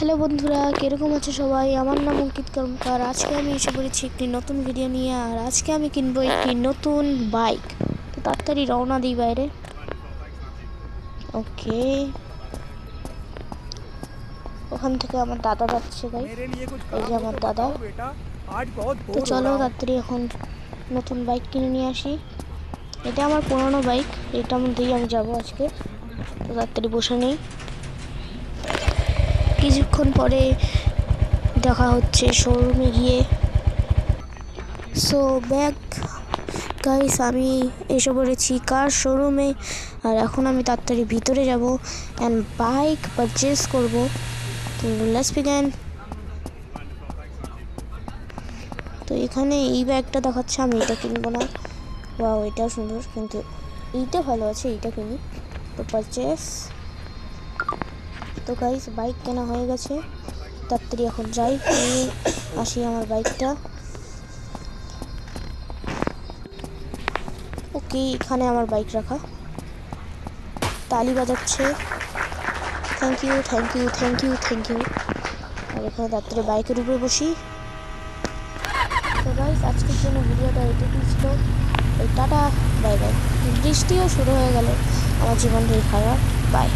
Hello বন্ধুরা, কিরকম আছে সবাই? আমার নাম অঙ্কিত কর্মকার। আজকে আমি এসে পড়েছি একটি নতুন ভিডিও নিয়ে। আর আজকে আমি কিনবো একটি নতুন বাইক। তো তাড়াতাড়ি রওনা দিই বাইরে। ওকে, ওখান থেকে আমার দাদা যাচ্ছে। গাই, এই যে আমার দাদা। তো চলো তাড়াতাড়ি এখন নতুন বাইক কিনে নিয়ে আসি। এটা আমার পুরনো বাইক, এটার মধ্যেই আমি যাব আজকে। তো তাড়াতাড়ি বসে নেই, কিছুক্ষণ পরে দেখা হচ্ছে শোরুমে গিয়ে। সো ব্যাক গাইস, আমি এসে পড়েছি কার শোরুমে। আর এখন আমি তাড়াতাড়ি ভিতরে যাব অ্যান্ড বাইক পারচেস করব। তো লেটস বিগিন। তো এখানে এই ব্যাগটা দেখাচ্ছে, আমি এটা কিনবো না। ওয়াও, এটা সুন্দর, কিন্তু এইটা ভালো আছে, এইটা কিনি। তো পারচেস। তো গাইস, বাইক কেনা হয়ে গেছে। তাড়াতাড়ি এখন যাই, নিয়ে আসি আমার বাইকটা। ওকে, এখানে আমার বাইক রাখা। তালি বাজাচ্ছে, thank you thank you thank you thank you. আর এখানে তাড়াতাড়ি বাইকের উপরে বসি। তো গাইস, আজকের জন্য ভিডিওটা এটুকুই ছিল। Tata, bye bye. বৃষ্টিও শুরু হয়ে গেল, আমার জীবনটাই খারাপ। বাই।